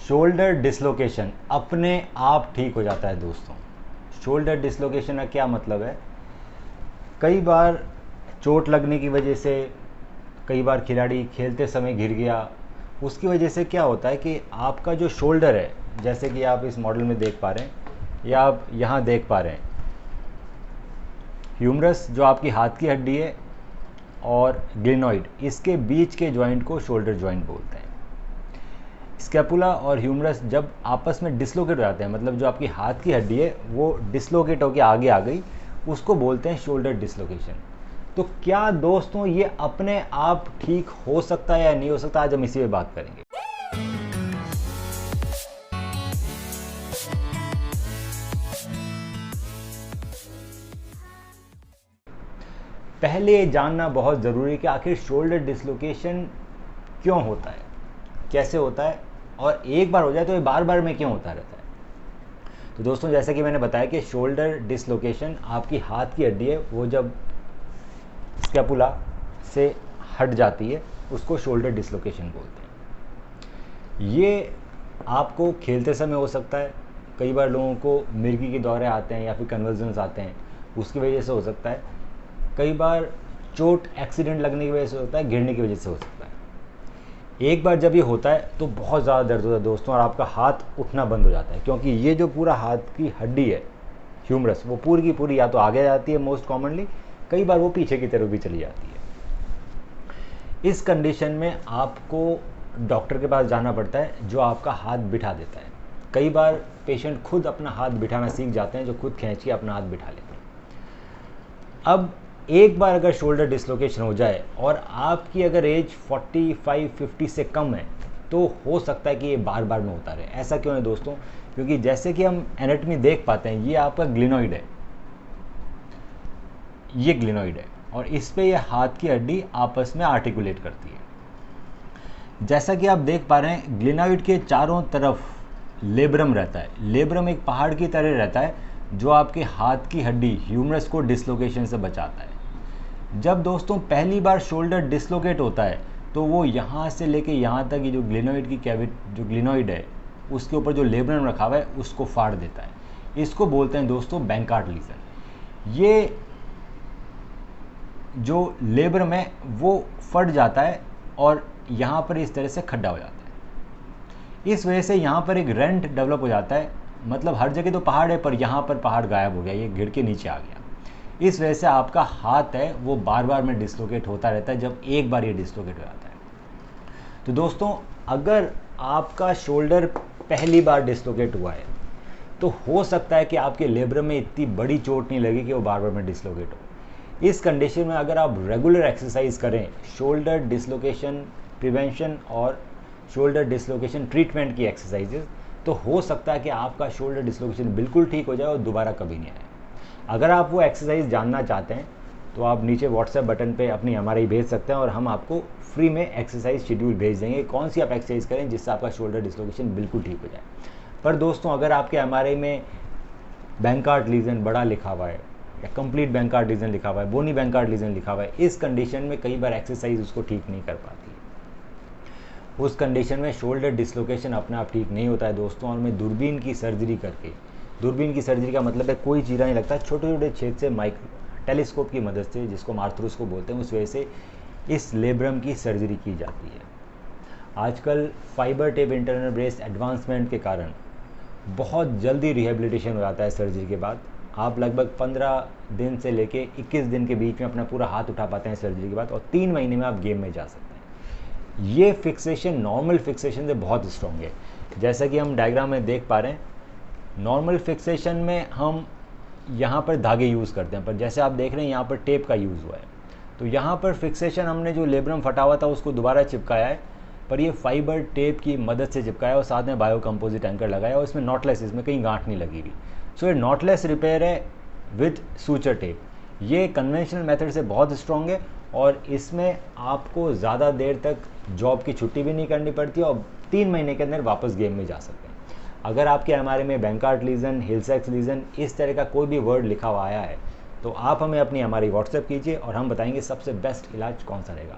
Shoulder dislocation अपने आप ठीक हो जाता है दोस्तों। शोल्डर डिसलोकेशन का क्या मतलब है? कई बार चोट लगने की वजह से, कई बार खिलाड़ी खेलते समय गिर गया, उसकी वजह से क्या होता है कि आपका जो शोल्डर है, जैसे कि आप इस मॉडल में देख पा रहे हैं या आप यहाँ देख पा रहे हैं, ह्यूमरस जो आपकी हाथ की हड्डी है और ग्लिनॉइड, इसके बीच के जॉइंट को शोल्डर जॉइंट बोलते हैं। स्कैपुला और ह्यूमरस जब आपस में डिसलोकेट हो जाते हैं, मतलब जो आपकी हाथ की हड्डी है वो डिसलोकेट होकर आगे आ गई, उसको बोलते हैं शोल्डर डिसलोकेशन। तो क्या दोस्तों ये अपने आप ठीक हो सकता है या नहीं हो सकता, आज हम इसी पे बात करेंगे। पहले ये जानना बहुत ज़रूरी है कि आखिर शोल्डर डिसलोकेशन क्यों होता है, कैसे होता है, और एक बार हो जाए तो ये बार बार में क्यों होता रहता है। तो दोस्तों, जैसे कि मैंने बताया कि शोल्डर डिसलोकेशन आपकी हाथ की हड्डी है, वो जब स्कैपुला से हट जाती है उसको शोल्डर डिसलोकेशन बोलते हैं। ये आपको खेलते समय हो सकता है, कई बार लोगों को मिर्गी के दौरे आते हैं या फिर कन्वर्जन्स आते हैं, उसकी वजह से हो सकता है। कई बार चोट एक्सीडेंट लगने की वजह से होता है, गिरने की वजह से हो सकता है। एक बार जब ये होता है तो बहुत ज़्यादा दर्द होता है दोस्तों, और आपका हाथ उठना बंद हो जाता है, क्योंकि ये जो पूरा हाथ की हड्डी है ह्यूमरस, वो पूरी की पूरी या तो आगे जाती है मोस्ट कॉमनली, कई बार वो पीछे की तरफ भी चली जाती है। इस कंडीशन में आपको डॉक्टर के पास जाना पड़ता है जो आपका हाथ बिठा देता है। कई बार पेशेंट खुद अपना हाथ बिठाना सीख जाते हैं, जो खुद खींच के अपना हाथ बिठा लेते हैं। अब एक बार अगर शोल्डर डिसलोकेशन हो जाए और आपकी अगर एज 45-50 से कम है, तो हो सकता है कि ये बार बार में होता रहे। ऐसा क्यों है दोस्तों? क्योंकि जैसे कि हम एनाटॉमी देख पाते हैं, ये आपका ग्लिनॉइड है, ये ग्लिनॉइड है, और इस पे ये हाथ की हड्डी आपस में आर्टिकुलेट करती है। जैसा कि आप देख पा रहे हैं, ग्लिनॉइड के चारों तरफ लेब्रम रहता है। लेब्रम एक पहाड़ की तरह रहता है जो आपके हाथ की हड्डी ह्यूमरस को डिसलोकेशन से बचाता है। जब दोस्तों पहली बार शोल्डर डिसलोकेट होता है तो वो यहाँ से लेके यहाँ तक ये जो ग्लिनॉइड की जो ग्लिनॉइड है उसके ऊपर जो लेब्रम रखा हुआ है उसको फाड़ देता है। इसको बोलते हैं दोस्तों बैंकार्ड लीजन। ये जो लेब्रम है वो फट जाता है और यहाँ पर इस तरह से खड्डा हो जाता है। इस वजह से यहाँ पर एक रेंट डेवलप हो जाता है, मतलब हर जगह तो पहाड़ है पर यहाँ पर पहाड़ गायब हो गया, ये गिर के नीचे आ गया। इस वजह से आपका हाथ है वो बार बार में डिसलोकेट होता रहता है, जब एक बार ये डिसलोकेट हो जाता है। तो दोस्तों, अगर आपका शोल्डर पहली बार डिसलोकेट हुआ है तो हो सकता है कि आपके लेब्रम में इतनी बड़ी चोट नहीं लगी कि वो बार बार में डिसलोकेट हो। इस कंडीशन में अगर आप रेगुलर एक्सरसाइज करें शोल्डर डिसलोकेशन प्रिवेंशन और शोल्डर डिसलोकेशन ट्रीटमेंट की एक्सरसाइजेज, तो हो सकता है कि आपका शोल्डर डिसलोकेशन बिल्कुल ठीक हो जाए और दोबारा कभी नहीं आए। अगर आप वो एक्सरसाइज जानना चाहते हैं तो आप नीचे व्हाट्सएप बटन पे अपनी MRI भेज सकते हैं और हम आपको फ्री में एक्सरसाइज शेड्यूल भेज देंगे, कौन सी आप एक्सरसाइज करें जिससे आपका शोल्डर डिसलोकेशन बिल्कुल ठीक हो जाए। पर दोस्तों, अगर आपके MRI में बैंकार्ड लीजन बड़ा लिखा हुआ है या कंप्लीट बैंकार्ड लीजन लिखा हुआ है, बोनी बैंकार्ड लीजन लिखा हुआ है, इस कंडीशन में कई बार एक्सरसाइज उसको ठीक नहीं कर पाती है। उस कंडीशन में शोल्डर डिसलोकेशन अपने आप ठीक नहीं होता है दोस्तों, और मैं दूरबीन की सर्जरी करके, दूरबीन की सर्जरी का मतलब है कोई चीरा नहीं लगता, छोटे छोटे छेद से टेलीस्कोप की मदद से, जिसको आर्थ्रोस्कोप बोलते हैं, उस वजह से इस लेब्रम की सर्जरी की जाती है। आजकल fibre tape internal brace advancement के कारण बहुत जल्दी रिहेबिलिटेशन हो जाता है सर्जरी के बाद। आप लगभग 15 दिन से लेके 21 दिन के बीच में अपना पूरा हाथ उठा पाते हैं सर्जरी के बाद, और 3 महीने में आप गेम में जा सकते हैं। ये फिक्सेशन नॉर्मल फिक्सेशन से बहुत स्ट्रॉन्ग है। जैसा कि हम डायग्राम में देख पा रहे हैं, नॉर्मल फिक्सेशन में हम यहाँ पर धागे यूज़ करते हैं, पर जैसे आप देख रहे हैं यहाँ पर टेप का यूज़ हुआ है। तो यहाँ पर फिक्सेशन हमने जो लेब्रम फटा हुआ था उसको दोबारा चिपकाया है, पर ये फाइबर टेप की मदद से चिपकाया और साथ में बायो कंपोजिट एंकर लगाया, और इसमें नॉटलेस, इसमें कहीं गांठ नहीं लगी हुई। सो ये नॉटलेस रिपेयर है विद सूचर टेप। ये कन्वेंशनल मेथड से बहुत स्ट्रॉन्ग है और इसमें आपको ज़्यादा देर तक जॉब की छुट्टी भी नहीं करनी पड़ती और 3 महीने के अंदर वापस गेम में जा सकते हैं। अगर आपके MRI में बैंकार्ड लीजन, हिल-सैक्स लीजन, इस तरह का कोई भी वर्ड लिखा हुआ आया है तो आप हमें अपनी MRI व्हाट्सएप कीजिए और हम बताएंगे सबसे बेस्ट इलाज कौन सा रहेगा।